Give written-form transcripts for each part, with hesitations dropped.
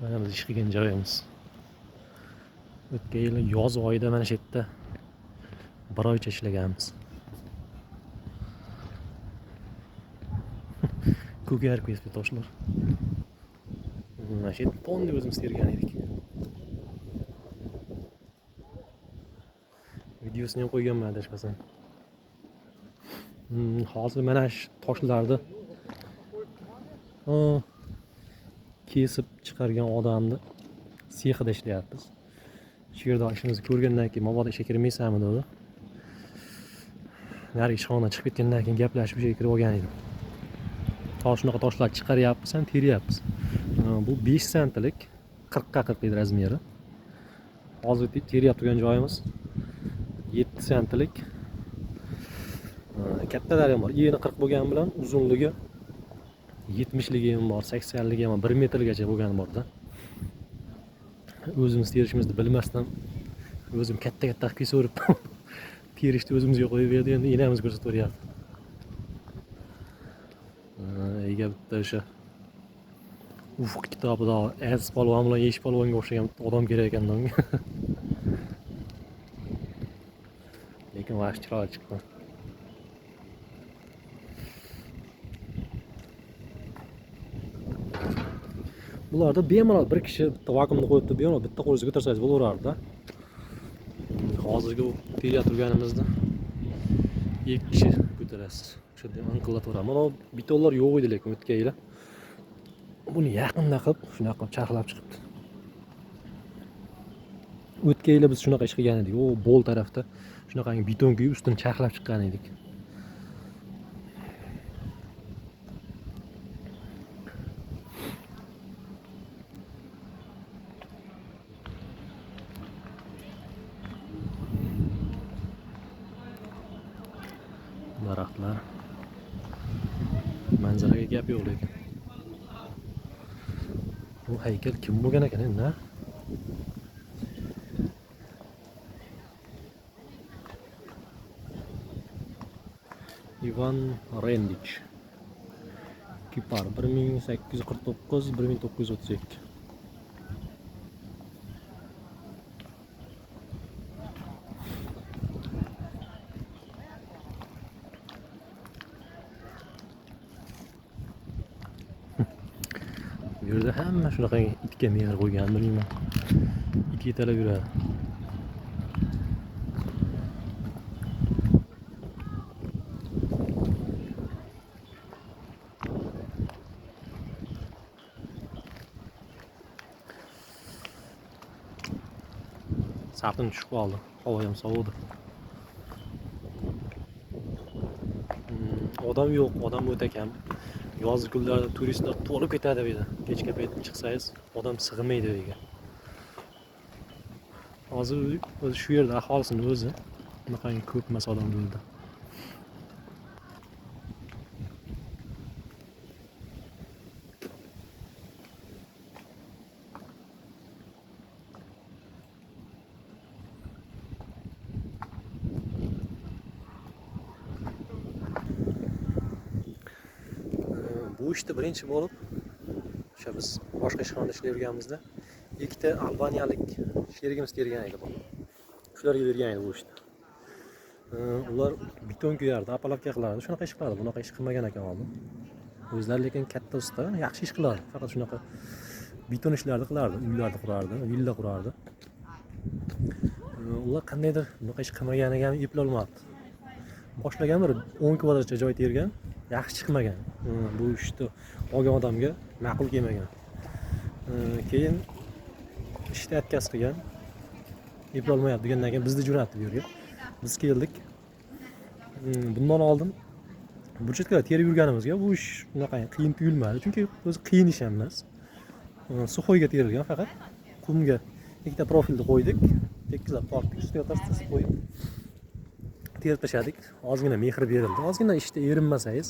Mana biz ish qilgan joyimiz. O'tgan yil yoz oyida mana shu yerda bir oycha ishlaganmiz. Ko'kar ko'yib toshlar. Mana shu yerda tonni o'zimiz tergan edik. Videosini ham qo'yganman adashmasam. Hozir mana shu toshlarni kesib chiqargan odamni sexida ishlayapmiz. Shu yerda ishimizni ko'rgandan keyin mabodo ishga kirmaysanmi dedi. Narigi ishxona chiqib ketgandan keyin gaplashib o'sha yerga kirib olgan edim. Shunaqa toshlar chiqaryapmiz ham teryapmiz. Bu 5 sentlik 40 ga 40 edi razmeri. Hozir teryap turgan joyimiz 7 sentlik. Kattalari ham bor. Eni 40 bo'lgani bilan uzunligi 70ligi ham bor, 80ligi ham 1 metrgacha bo'lgani borda. O'zimiz terishimizni bilmasdan o'zim katta kesaverib terishni o'zimizga qo'yib berdi. Endi enamiz ko'rsatib beryapti. Ega bitta o'sha Ufq kitobida Az polvon bilan Yesh polvonga o'xshagan odam kerak ekan unga. Lekin vaqt chiroyli chiqdi. Bularda bemalol bir kishi bitta vakuumni qo'yib bemalol bitta qo'lingizga ko'tarsangiz bo'laveradi-da. Hozirgi teryap turganimizda 2 kishi ko'tarasiz. Shunday anqillaveramiz. Mana betonlar yo'q edi lekin o'tgan yil. Buni yaqinda qilib, shunaqa qilib charxlab chiqibdi. O'tgan yil biz shunaqa ish qilgan edik. O Bol tarafda shunaqangi beton quyib ustini charxlab chiqqan edik. Daraxtlar. Manzaraga gap yo'q lekin. Bu haykal kim bo'lgan ekan endi? Ivan Rendich. Kipar 1849-1932. Bu yerda hamma shunaqa itga mehr qo'ygan, bilmayman. It yetalab yuradi. Salqin tushib qoldi. Havo ham sovudi. Odam yo'q, odam o'ta kam. Yoz kunlarida turistlar to'lib ketadi bu yerda. Kechga payt chiqsangiz, odam sig'maydi bu yerga. Hozir o'zi shu yerda aholisini o'zi bunaqangi ko'p emas odam bo'ldi. Bu ishda birinchi bo'lib o'sha biz boshqa ishxonada ishlayotganimizda ikkita albaniyalik sherigimiz tergan edi bu. Shularga bergan edi bu ishni. Ular beton kuyardi, apalavka qilardi, shunaqa ish qilardi. Bunaqa ish qilmagan ekan oldin. O'zlari lekin katta usta, yaxshi ish qilardi. Faqat shunaqa beton ishlarni qilardi, uylarni qurardi, villa qurardi. Ular qandaydir bunaqa ish qilmaganiga ham eplolmabdi. Boshlagan bir 10 kvadratcha joy tergan, yaxshi chiqmagan. Bu ishni olgan odamga ma'qul kelmagan. Keyin ishni atkaz qilgan. Eplolmayapti degandan keyin bizni jo'natdi bu yerga. Biz keldik. Bundan oldin burchaklar terib yurganimizga bu ish unaqa qiyin tuyulmadi, chunki o'zi qiyin ish emas. Suxoyga terilgan, faqat qumga ikkita profilni qo'ydik, tekizlab tortdik, ustiga tasib qo'yib terib tashladik. Ozgina mehr berildi. Ozgina ishda erinmasangiz,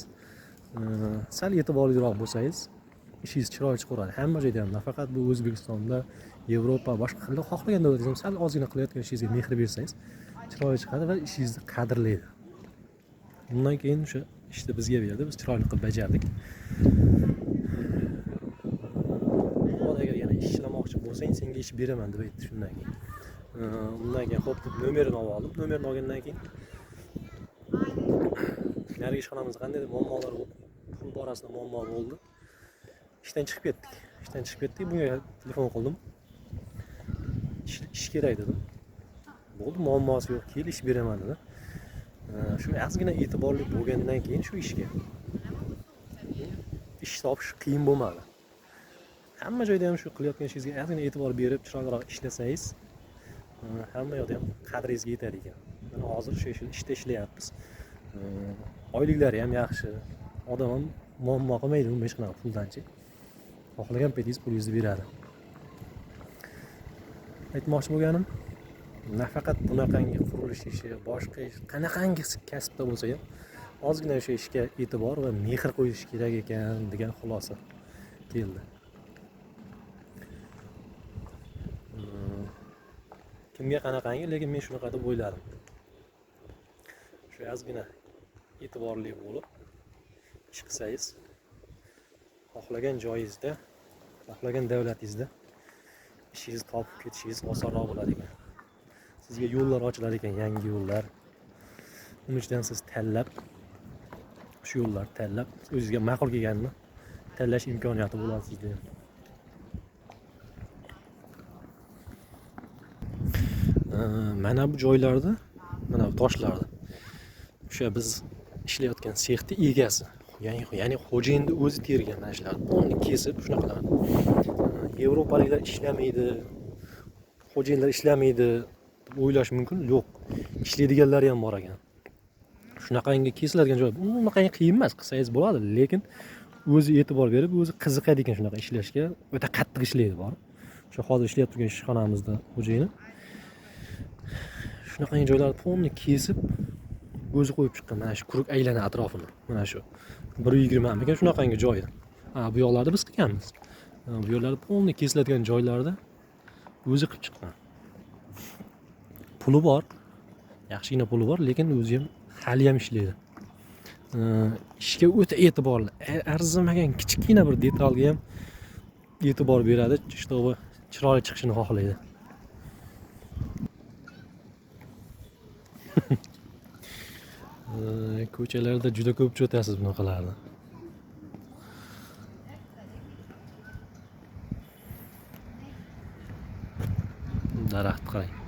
sal e'tiborliroq bo'lsangiz, ishingiz chiroyli chiqadi. Hamma joyda ham, nafaqat bu O'zbekistonda, Yevropa, boshqa xohlagan davlatda ham sal ozgina qilayotgan ishingizga mehr bersangiz, chiroyli chiqadi va ishingizni qadrlaydi. Bundan keyin o'sha ishni bizga berdi, biz chiroyli qilib bajardik. Xudo agar yana ish bo'lsang senga ish beraman deb aytdi. Shundan keyin undan keyin xo'p deb nomerini olib, nomerini olgandan keyin narigi ishxonamizda qandaydir muammolar bo'ldi, pul borasida muammo bo'ldi. Ishdan chiqib ketdik. Bunga telefon qildim. Ish kerak dedim. Bo'ldi, muammosi yo'q, kel ish beraman dedi. Shu ozgina e'tiborli bo'lgandan keyin shu ishga ish topish qiyin bo'lmadi. Hamma joyda ham shu qilayotgan ishingizga ozgina e'tibor berib, chiroyliroq ishlasangiz, hamma yoqda ham qadringizga yetadi ekan. Mana hozir shu ishda ishlayapmiz. Oyliklari ham yaxshi. Odam ham muammo qilmaydi bu hech qanaqa puldanchi. Xohlagan paytingiz pulingizni beradi. Aytmoqchi bo'lganim, nafaqat bunaqangi qurilish ishi, boshqa ish, qanaqangi kasbda bo'lsa ham ozgina o'sha ishga e'tibor va mehr qo'yish kerak ekan degan xulosa keldi. Kimga qanaqangi, lekin men shunaqa deb o'yladim. Shu ozgina e'tiborli bo'lib ish qilsangiz, xohlagan joyingizda, xohlagan davlatingizda ishingizni topib ketishingiz osonroq bo'ladi ekan. Sizga yo'llar ochilar ekan, yangi yo'llar. Uning ichidan siz tanlab, shu yo'llarni tanlab, o'zingizga ma'qul kelganini tanlash imkoniyati bo'ladi sizda. Mana bu joylarda, mana bu toshlarda o'sha biz ishlayotgan sexning egasi, ya'ni xo'jayinni o'zi tergan mana shularni. Uni kesib shunaqa Yevropaliklar ishlamaydi, xo'jayinlar ishlamaydi deb o'ylash mumkin. Yo'q, ishlaydiganlar ham bor ekan. Shunaqangi kesiladigan joy, bunaqangi qiyin emas, qilsangiz bo'ladi, lekin o'zi e'tibor berib, o'zi qiziqadi ekan shunaqa ishlashga. O'ta qattiq ishlaydi bor. O'sha hozir ishlayib turgan ishxonamizda xo'jayini shunaqangi joylarni to'g'ri kesib o'zi qo'yib chiqqan. Mana shu quruq aylana atrofini. Mana shu 120 ekan shunaqangi joyda. Bu yoqlarda biz qilganmiz. Bu yo'llarda to'g'ri kesiladigan joylarda o'zi qilib chiqqan. Puli bor. Yaxshigina puli bor, lekin o'zi ham hali ham ishlaydi. Ishga o'ta e'tiborli. Arzimagan kichkina bir detalga ham e'tibor beradi, чтобы chiroyli chiqishini xohlaydi. Ko'chalarda juda ko'p o'tasiz bunaqalarni. Daraxt qarang.